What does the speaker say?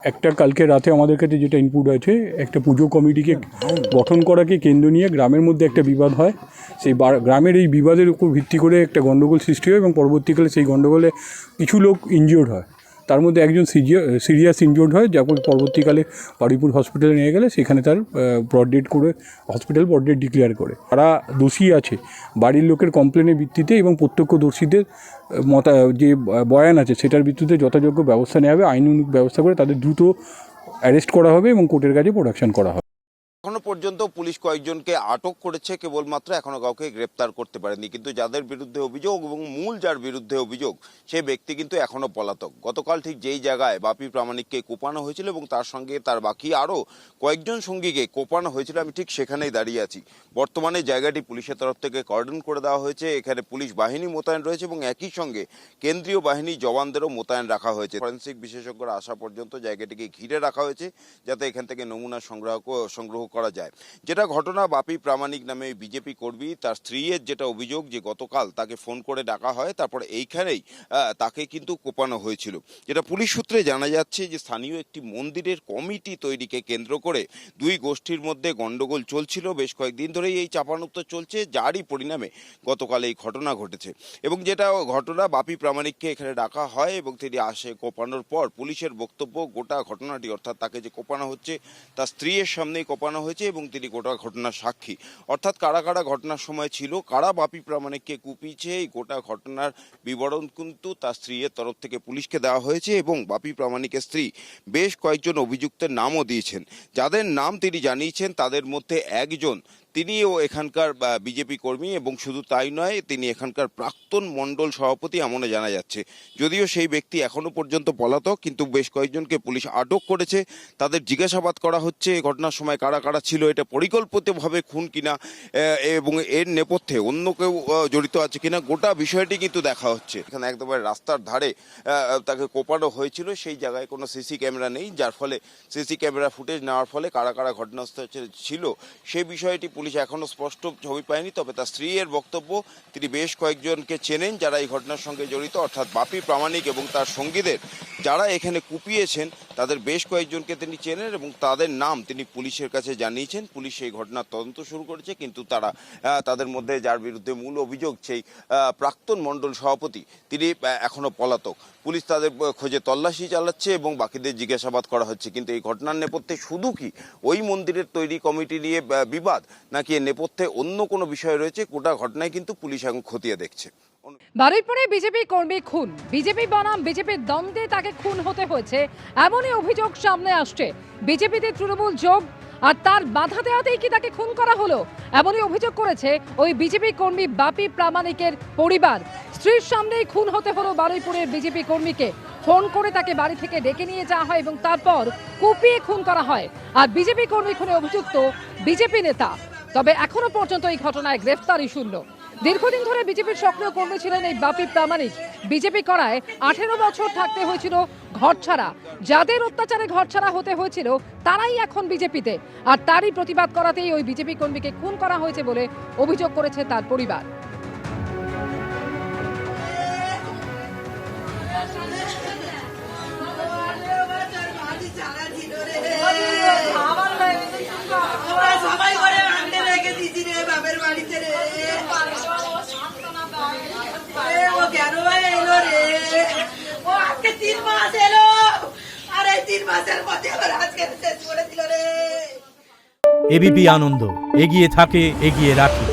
একটা কালকে রাতে আমাদের কাছে যেটা ইনপুট আছে, একটা পুজো কমিটিকে গঠন করাকে কেন্দ্র নিয়ে গ্রামের মধ্যে একটা বিবাদ হয়। সেই গ্রামের এই বিবাদের উপর ভিত্তি করে একটা গণ্ডগোল সৃষ্টি হয় এবং পরবর্তীকালে সেই গণ্ডগোলে কিছু লোক ইনজিওর্ড হয়। তার মধ্যে একজন সিরিয়াস ইনজিওর্ড হয়, যাকে পরবর্তীকালে বারুইপুর হসপিটালে নিয়ে গেলে সেখানে তার ব্রড ডেড করে হসপিটাল ব্রড ডেড ডিক্লেয়ার করে। তারা দোষী আছে বাড়ির লোকের কমপ্লেনের ভিত্তিতে এবং প্রত্যক্ষদর্শীদের যে বয়ান আছে সেটার ভিত্তিতে যথাযোগ্য ব্যবস্থা নেওয়া হবে, আইনানুগ ব্যবস্থা করে তাদের দ্রুত অ্যারেস্ট করা হবে এবং কোর্টের কাছে প্রোডাকশন করা হবে। এখনো পর্যন্ত পুলিশ কয়েকজনকে আটক করেছে, কেবলমাত্র এখনো কাউকে গ্রেপ্তার করতে পারেনি। কিন্তু যাদের বিরুদ্ধে অভিযোগ এবং মূল যার বিরুদ্ধে অভিযোগ সেই ব্যক্তি কিন্তু এখনো পলাতক। গতকাল ঠিক যেই জায়গায় বাপি প্রামাণিককে কোপানো হয়েছিল এবং তার সঙ্গে তার বাকি আরও কয়েকজন সঙ্গীকে কোপানো হয়েছিল, আমি ঠিক সেখানেই দাঁড়িয়ে আছি। বর্তমানে জায়গাটি পুলিশের তরফ থেকে কর্ডন করে দেওয়া হয়েছে। এখানে পুলিশ বাহিনী মোতায়েন রয়েছে এবং একই সঙ্গে কেন্দ্রীয় বাহিনী জওয়ানদেরও মোতায়েন রাখা হয়েছে। ফরেন্সিক বিশেষজ্ঞরা আসা পর্যন্ত জায়গাটিকে ঘিরে রাখা হয়েছে যাতে এখান থেকে নমুনা সংগ্রহ করা যায়। যেটা ঘটনা, বাপি প্রামাণিক নামে বিজেপি কর্মী, তার স্ত্রীর যেটা অভিযোগ যে গতকাল তাকে ফোন করে ডাকা হয়, তারপর এইখানেই তাকে কিন্তু কোপানো হয়েছিল। যেটা পুলিশ সূত্রে জানা যাচ্ছে যে স্থানীয় একটি মন্দিরের কমিটি তৈরিকে কেন্দ্র করে দুই গোষ্ঠীর মধ্যে গন্ডগোল চলছিল। বেশ কয়েকদিন ধরেই এই চাপানুত্তর চলছে, যারই পরিণামে গতকাল এই ঘটনা ঘটেছে। এবং যেটা ঘটনা, বাপি প্রামাণিককে এখানে ডাকা হয় এবং তিনি আসে। কোপানোর পর পুলিশের বক্তব্য, গোটা ঘটনাটি অর্থাৎ তাকে যে কোপানো হচ্ছে তার স্ত্রীর সামনেই কোপানো হয়েছে এবং তিনি গোটা ঘটনার সাক্ষী। অর্থাৎ কারা কারা ঘটনার সময় ছিল, কারা বাপি প্রামাণিককে কুপিয়েছে, এই গোটা ঘটনার বিবরণ কিন্তু তার স্ত্রীর তরফ থেকে পুলিশকে দেওয়া হয়েছে। এবং বাপি প্রামাণিকের স্ত্রী বেশ কয়েকজন অভিযুক্তের নামও দিয়েছেন। যাদের নাম তিনি জানিয়েছেন তাদের মধ্যে একজন তিনিও এখানকার বিজেপি কর্মী এবং শুধু তাই নয়, তিনি এখানকার প্রাক্তন মণ্ডল সভাপতি এমনও জানা যাচ্ছে। যদিও সেই ব্যক্তি এখনো পর্যন্ত পলাতক, কিন্তু বেশ কয়েকজনকে পুলিশ আটক করেছে। তাদের জিজ্ঞাসাবাদ করা হচ্ছে এই ঘটনার সময় কারা কারা ছিল, এটা পরিকল্পিতভাবে খুন কিনা এবং এর নেপথ্যে অন্য কেউ জড়িত আছে কিনা, গোটা বিষয়টি কিন্তু দেখা হচ্ছে। এখানে একদম রাস্তার ধারে তাকে কোপানো হয়েছিল, সেই জায়গায় কোনো সিসি ক্যামেরা নেই, যার ফলে সিসি ক্যামেরা ফুটেজ নেওয়ার ফলে কারা কারা ঘটনাস্থলে ছিল সেই বিষয়টি পুলিশ এখনো স্পষ্ট ছবি পায়নি। তবে তার স্ত্রীর বক্তব্য, তিনি বেশ কয়েকজনকে চেনেন যারা এই ঘটনার সঙ্গে জড়িত, অর্থাৎ বাপি প্রামাণিক এবং তার সঙ্গীদের যারা এখানে কুপিয়েছেন তাদের বেশ কয়েকজনকে তিনি চেনেন এবং তাদের নাম তিনি পুলিশের কাছে জানিয়েছেন। পুলিশ এই ঘটনার তদন্ত শুরু করেছে, কিন্তু তাদের মধ্যে যার বিরুদ্ধে মূল অভিযোগ সেই প্রাক্তন মণ্ডল সভাপতি, তিনি এখনো পলাতক। পুলিশ তাদের খোঁজে তল্লাশি চালাচ্ছে এবং বাকিদের জিজ্ঞাসাবাদ করা হচ্ছে। কিন্তু এই ঘটনার নেপথ্যে শুধু কি ওই মন্দিরের তৈরি কমিটি নিয়ে বিবাদ, নাকি এর নেপথ্যে অন্য কোনো বিষয় রয়েছে, গোটা ঘটনায় কিন্তু পুলিশ এখন খতিয়ে দেখছে। বারুইপুরে বিজেপি কর্মী খুন, বিজেপি বনাম বিজেপির দ্বন্দ্বে তাকে খুন হতে হয়েছে এমনই অভিযোগ সামনে আসছে। বিজেপিতে তৃণমূল যোগ আর তার বাধা দেওয়াতেই কি তাকে খুন করা হলো, এমনই অভিযোগ করেছে ওই বিজেপি কর্মী বাপি প্রামাণিকের পরিবার। স্ত্রীর সামনেই খুন হতে হলো বারুইপুরের বিজেপি কর্মীকে। ফোন করে তাকে বাড়ি থেকে ডেকে নিয়ে যাওয়া হয় এবং তারপর কুপিয়ে খুন করা হয়। আর বিজেপি কর্মী খুনে অভিযুক্ত বিজেপি নেতা। তবে এখনো পর্যন্ত এই ঘটনায় গ্রেফতারই শূন্য। দীর্ঘদিন ধরে বিজেপির সক্রিয় কর্মী ছিলেন এই বাপি প্রামাণিক। বিজেপি করায় 18 বছর থাকতে হয়েছিল ঘরছাড়া। যাদের অত্যাচারে ঘরছাড়া হতে হয়েছিল তারাই এখন বিজেপিতে, আর তারই প্রতিবাদ করাতেই ওই বিজেপি কর্মীকে খুন করা হয়েছে বলে অভিযোগ করেছে তার পরিবার। এবিপি আনন্দ, এগিয়ে থাকে, এগিয়ে রাখে।